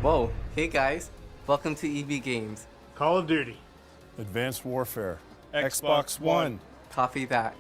Whoa, hey guys, welcome to EB Games. Call of Duty. Advanced Warfare. Xbox One. Coffee that.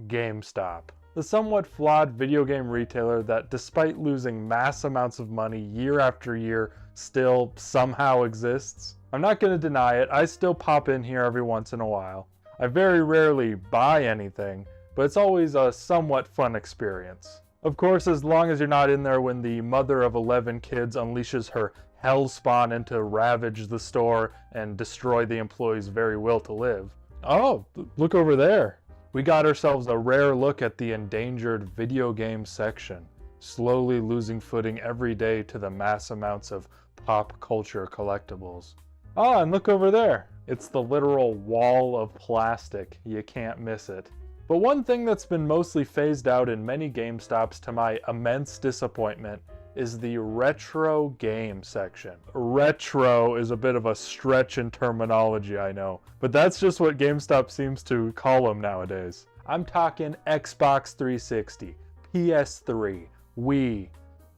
GameStop. The somewhat flawed video game retailer that, despite losing mass amounts of money year after year, still somehow exists. I'm not going to deny it, I still pop in here every once in a while. I very rarely buy anything, but it's always a somewhat fun experience. Of course, as long as you're not in there when the mother of 11 kids unleashes her hellspawn in to ravage the store and destroy the employee's very will to live. Oh, look over there. We got ourselves a rare look at the endangered video game section, slowly losing footing every day to the mass amounts of pop culture collectibles. Ah, and look over there. It's the literal wall of plastic. You can't miss it. But one thing that's been mostly phased out in many GameStops to my immense disappointment is the retro game section. Retro is a bit of a stretch in terminology, I know, but that's just what GameStop seems to call them nowadays. I'm talking Xbox 360, PS3, Wii.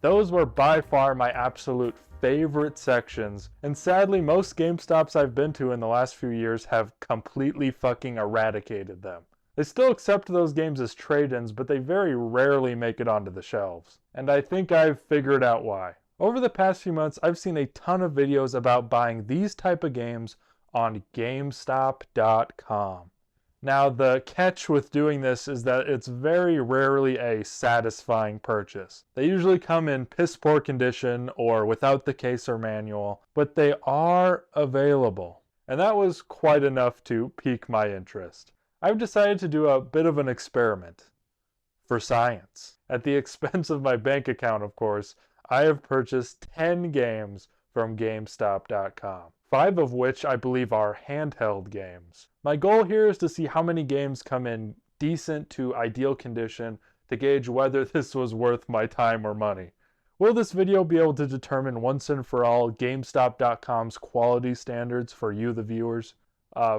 Those were by far my absolute favorite sections, and sadly most GameStops I've been to in the last few years have completely fucking eradicated them. They still accept those games as trade-ins, but they very rarely make it onto the shelves. And I think I've figured out why. Over the past few months, I've seen a ton of videos about buying these type of games on GameStop.com. Now, the catch with doing this is that it's very rarely a satisfying purchase. They usually come in piss-poor condition or without the case or manual, but they are available. And that was quite enough to pique my interest. I've decided to do a bit of an experiment. For science. At the expense of my bank account, of course, I have purchased 10 games from GameStop.com. 5 of which I believe are handheld games. My goal here is to see how many games come in decent to ideal condition to gauge whether this was worth my time or money. Will this video be able to determine once and for all GameStop.com's quality standards for you, the viewers?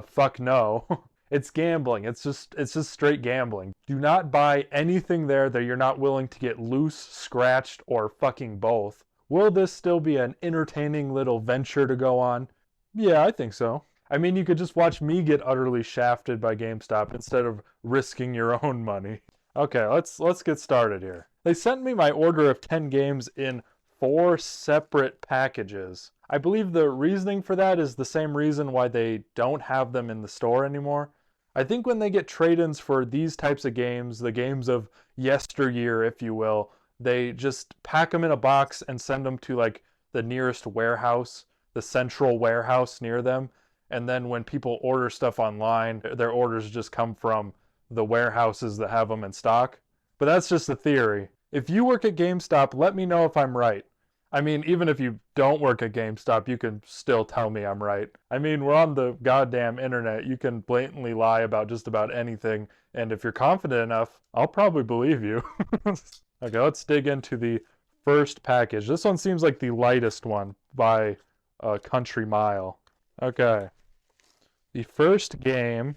Fuck no. It's gambling. It's just straight gambling. Do not buy anything there that you're not willing to get loose, scratched, or fucking both. Will this still be an entertaining little venture to go on? Yeah, I think so. I mean, you could just watch me get utterly shafted by GameStop instead of risking your own money. Okay, let's get started here. They sent me my order of 10 games in 4 separate packages. I believe the reasoning for that is the same reason why they don't have them in the store anymore. I think when they get trade-ins for these types of games, the games of yesteryear, if you will, they just pack them in a box and send them to like the nearest warehouse, the central warehouse near them. And then when people order stuff online, their orders just come from the warehouses that have them in stock. But that's just a theory. If you work at GameStop, let me know if I'm right. I mean, even if you don't work at GameStop, you can still tell me I'm right. I mean, we're on the goddamn internet. You can blatantly lie about just about anything. And if you're confident enough, I'll probably believe you. Okay, let's dig into the first package. This one seems like the lightest one by a country mile. Okay. The first game.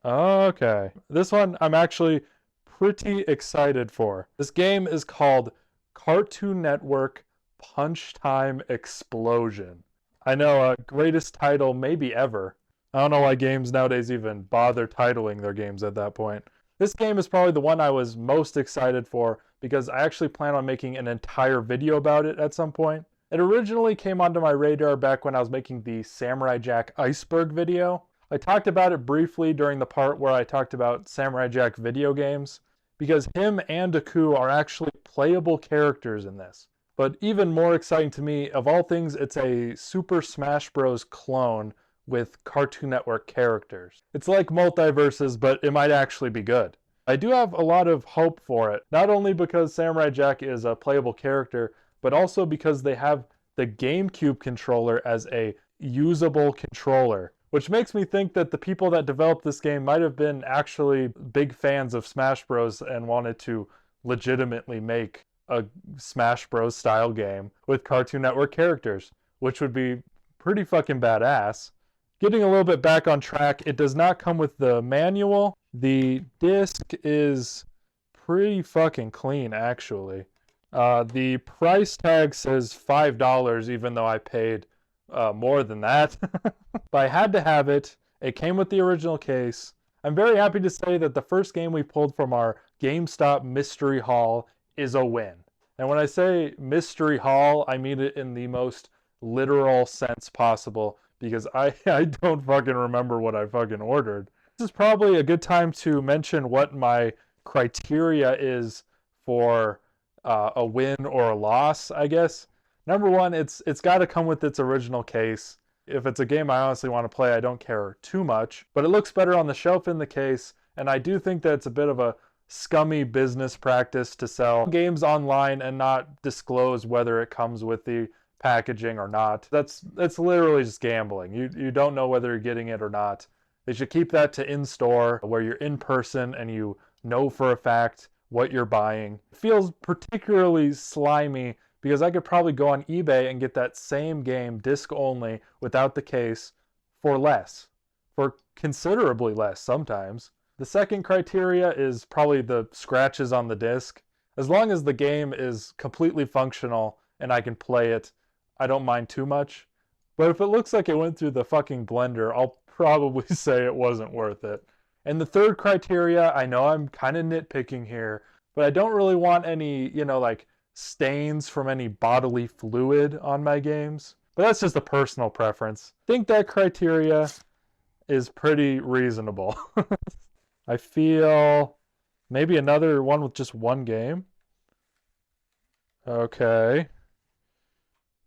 Okay. This one I'm actually pretty excited for. This game is called Cartoon Network Punch Time Explosion. I know, greatest title maybe ever. I don't know why games nowadays even bother titling their games at that point. This game is probably the one I was most excited for because I actually plan on making an entire video about it at some point. It originally came onto my radar back when I was making the Samurai Jack Iceberg video. I talked about it briefly during the part where I talked about Samurai Jack video games because him and Deku are actually playable characters in this. But even more exciting to me, of all things, it's a Super Smash Bros. Clone with Cartoon Network characters. It's like multiverses, but it might actually be good. I do have a lot of hope for it, not only because Samurai Jack is a playable character, but also because they have the GameCube controller as a usable controller, which makes me think that the people that developed this game might have been actually big fans of Smash Bros. And wanted to legitimately make a Smash Bros. Style game with Cartoon Network characters, which would be pretty fucking badass. Getting a little bit back on track, it does not come with the manual, The disc is pretty fucking clean, actually. The price tag says $5, even though I paid more than that. But I had to have it. It came with the original case. I'm very happy to say that the first game we pulled from our GameStop mystery haul is a win. And when I say mystery haul, I mean it in the most literal sense possible, because I don't fucking remember what I fucking ordered. This is probably a good time to mention what my criteria is for a win or a loss, I guess. Number one, it's got to come with its original case. If it's a game I honestly want to play, I don't care too much, but it looks better on the shelf in the case, and I do think that it's a bit of a scummy business practice to sell games online and not disclose whether it comes with the packaging or not. That's literally just gambling. You don't know whether you're getting it or not. They should keep that to in-store, where you're in person and you know for a fact what you're buying. It feels particularly slimy because I could probably go on eBay and get that same game, disc only, without the case, for less. For considerably less sometimes. The second criteria is probably the scratches on the disc. As long as the game is completely functional and I can play it, I don't mind too much. But if it looks like it went through the fucking blender, I'll probably say it wasn't worth it. And the third criteria, I know I'm kind of nitpicking here, but I don't really want any, like stains from any bodily fluid on my games. But that's just a personal preference. I think that criteria is pretty reasonable. I feel maybe another one with just one game. Okay.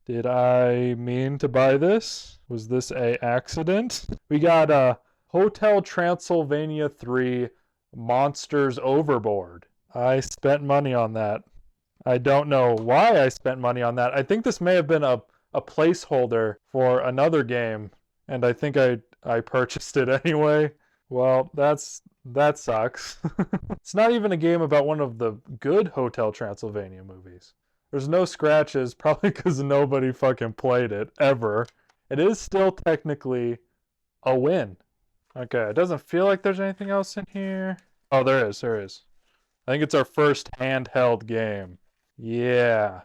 Did I mean to buy this? Was this a accident? We got Hotel Transylvania 3 Monsters Overboard. I spent money on that. I don't know why I spent money on that. I think this may have been a placeholder for another game, and I think I purchased it anyway. Well, that sucks. It's not even a game about one of the good Hotel Transylvania movies. There's no scratches, probably because nobody fucking played it, ever. It is still technically a win. Okay, it doesn't feel like there's anything else in here. Oh, there is. I think it's our first handheld game. Yeah.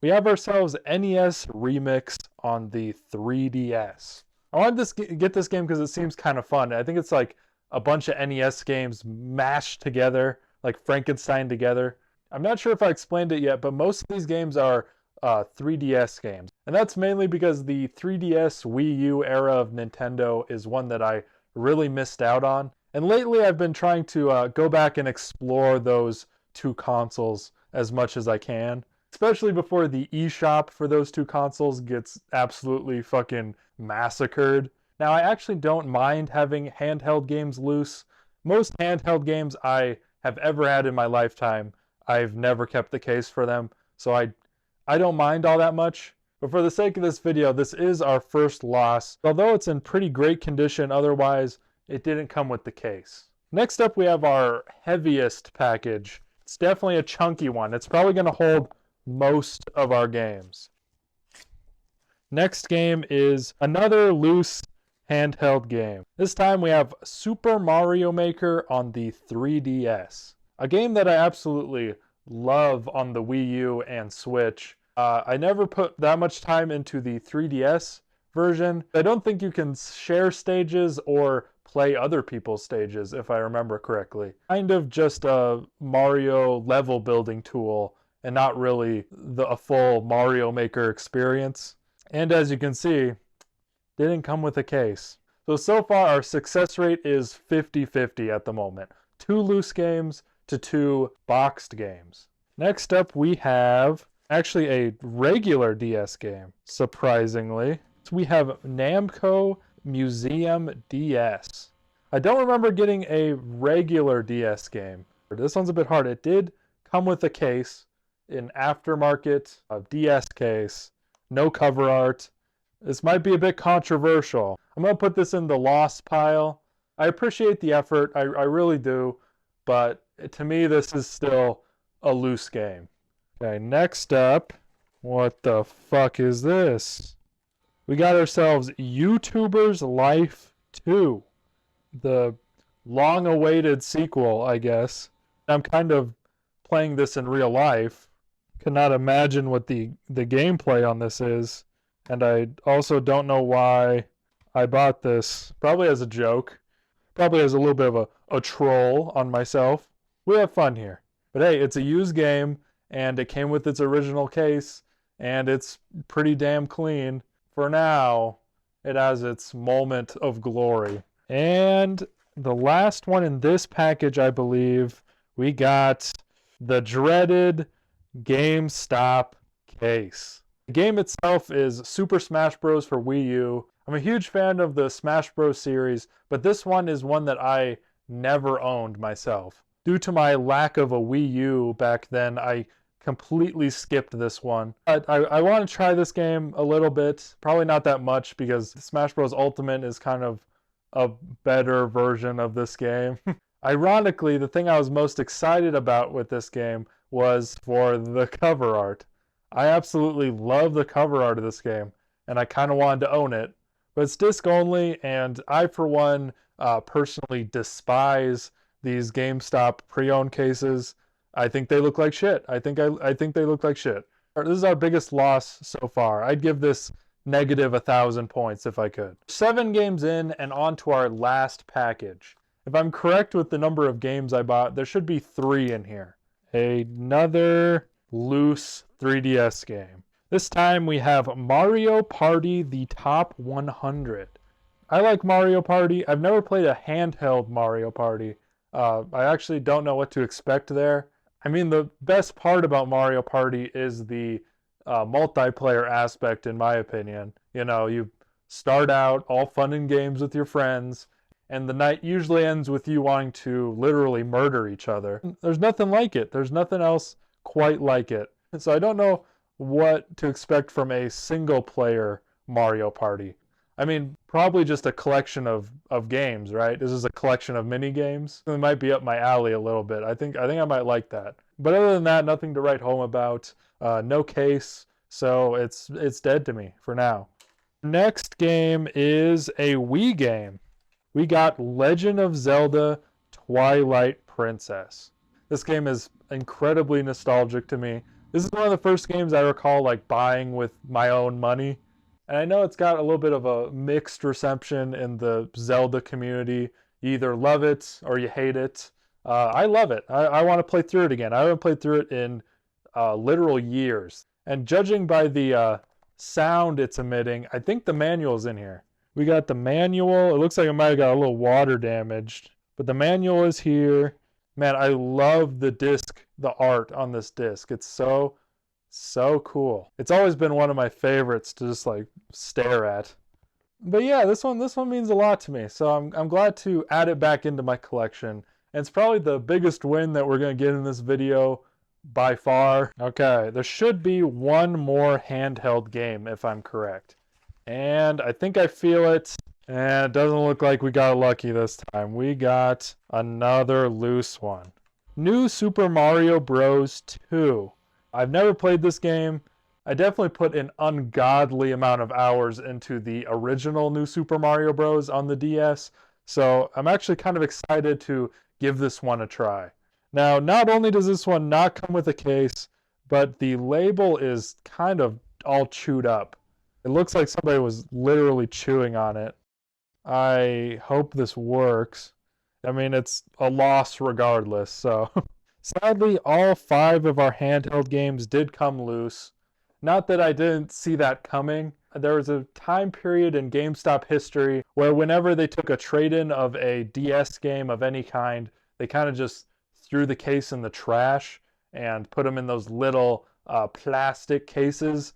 We have ourselves NES Remix on the 3DS. I wanted to get this game because it seems kind of fun. I think it's like a bunch of NES games mashed together, like Frankenstein together. I'm not sure if I explained it yet, but most of these games are 3DS games. And that's mainly because the 3DS Wii U era of Nintendo is one that I really missed out on. And lately I've been trying to go back and explore those two consoles as much as I can. Especially before the eShop for those two consoles gets absolutely fucking massacred. Now, I actually don't mind having handheld games loose. Most handheld games I have ever had in my lifetime, I've never kept the case for them, so I don't mind all that much. But for the sake of this video, this is our first loss. Although it's in pretty great condition otherwise, it didn't come with the case. Next up, we have our heaviest package. It's definitely a chunky one. It's probably going to hold most of our games. Next game is another loose handheld game. This time we have Super Mario Maker on the 3DS. A game that I absolutely love on the Wii U and Switch. I never put that much time into the 3DS version. I don't think you can share stages or play other people's stages, if I remember correctly. Kind of just a Mario level building tool and not really a full Mario Maker experience. And as you can see, didn't come with a case. So far our success rate is 50-50 at the moment. 2 loose games to 2 boxed games. Next up we have actually a regular DS game, surprisingly. So we have Namco Museum DS. I don't remember getting a regular DS game. This one's a bit hard. It did come with a case, an aftermarket DS case, no cover art. This might be a bit controversial. I'm going to put this in the loss pile. I appreciate the effort, I really do, but to me this is still a loose game. Okay, next up, what the fuck is this? We got ourselves YouTuber's Life 2. The long-awaited sequel, I guess. I'm kind of playing this in real life. Cannot imagine what the gameplay on this is. And I also don't know why I bought this. Probably as a joke. Probably as a little bit of a troll on myself. We have fun here. But hey, it's a used game, and it came with its original case, and it's pretty damn clean. For now, it has its moment of glory. And the last one in this package, I believe, we got the dreaded GameStop case. The game itself is Super Smash Bros. For Wii U. I'm a huge fan of the Smash Bros. Series, but this one is one that I never owned myself. Due to my lack of a Wii U back then, I completely skipped this one. But I want to try this game a little bit. Probably not that much because Smash Bros. Ultimate is kind of a better version of this game. Ironically, the thing I was most excited about with this game was for the cover art. I absolutely love the cover art of this game, and I kind of wanted to own it. But it's disc only, and I, for one, personally despise these GameStop pre-owned cases. I think they look like shit. I think they look like shit. This is our biggest loss so far. I'd give this negative 1,000 points if I could. 7 games in and on to our last package. If I'm correct with the number of games I bought, there should be 3 in here. Another loose 3DS game. This time we have Mario Party The Top 100. I like Mario Party. I've never played a handheld Mario Party. I actually don't know what to expect there. I mean, the best part about Mario Party is the multiplayer aspect, in my opinion. You know, you start out all fun and games with your friends, and the night usually ends with you wanting to literally murder each other. There's nothing like it. There's nothing else quite like it. So I don't know what to expect from a single-player Mario Party. I mean, probably just a collection of games, right? This is a collection of mini games. It might be up my alley a little bit. I think I might like that. But other than that, nothing to write home about. No case, so it's dead to me for now. Next game is a Wii game. We got Legend of Zelda Twilight Princess. This game is incredibly nostalgic to me. This is one of the first games I recall like buying with my own money. And I know it's got a little bit of a mixed reception in the Zelda community. You either love it or you hate it. I love it. I want to play through it again. I haven't played through it in literal years. And judging by the sound it's emitting, I think the manual's in here. We got the manual. It looks like it might have got a little water damaged. But the manual is here. Man, I love the disc, the art on this disc. It's so cool. It's always been one of my favorites to just like stare at. But yeah, this one means a lot to me. So I'm glad to add it back into my collection. And it's probably the biggest win that we're going to get in this video by far. Okay, there should be one more handheld game if I'm correct. And I think I feel it. And it doesn't look like we got lucky this time. We got another loose one. New Super Mario Bros. 2. I've never played this game. I definitely put an ungodly amount of hours into the original New Super Mario Bros. On the DS. So I'm actually kind of excited to give this one a try. Now, not only does this one not come with a case, but the label is kind of all chewed up. It looks like somebody was literally chewing on it. I hope this works. I mean, it's a loss regardless, so. Sadly, all 5 of our handheld games did come loose. Not that I didn't see that coming. There was a time period in GameStop history where whenever they took a trade-in of a DS game of any kind, they kind of just threw the case in the trash and put them in those little plastic cases.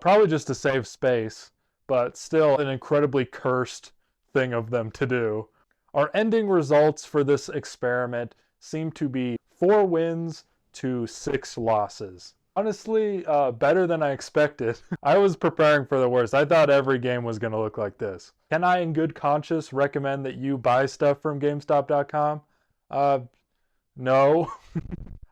Probably just to save space, but still an incredibly cursed thing of them to do. Our ending results for this experiment seem to be 4 wins to 6 losses. Honestly, better than I expected. I was preparing for the worst. I thought every game was going to look like this. Can I, in good conscience, recommend that you buy stuff from GameStop.com? No.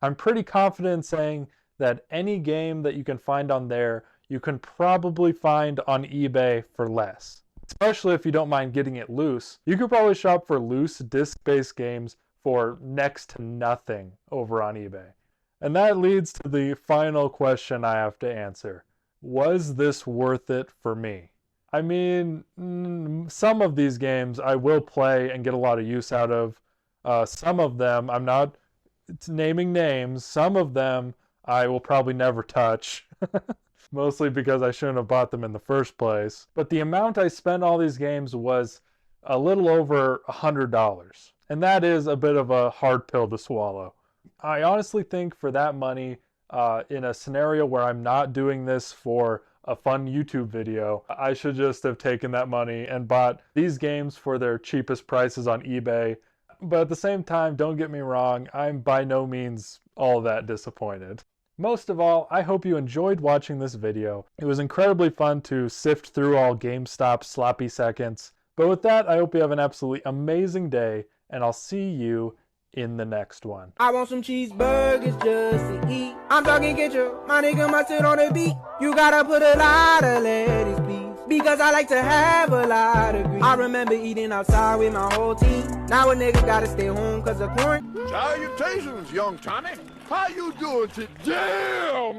I'm pretty confident in saying that any game that you can find on there, you can probably find on eBay for less. especially if you don't mind getting it loose. You could probably shop for loose disc-based games for next to nothing over on eBay. And that leads to the final question I have to answer. Was this worth it for me? I mean, some of these games I will play and get a lot of use out of. Some of them, I'm not naming names, some of them I will probably never touch. Mostly because I shouldn't have bought them in the first place. But the amount I spent on all these games was a little over $100. And that is a bit of a hard pill to swallow. I honestly think for that money, in a scenario where I'm not doing this for a fun YouTube video, I should just have taken that money and bought these games for their cheapest prices on eBay. But at the same time, don't get me wrong, I'm by no means all that disappointed. Most of all, I hope you enjoyed watching this video. It was incredibly fun to sift through all GameStop sloppy seconds. But with that, I hope you have an absolutely amazing day, and I'll see you in the next one. I want some cheeseburgers just to eat. I'm talking ketchup, my nigga mustard on the beat. You gotta put a lot of lettuce, please, because I like to have a lot of grease. I remember eating outside with my whole team. Now a nigga gotta stay home cause of quarantine. Salutations, young Tommy. How you doing today?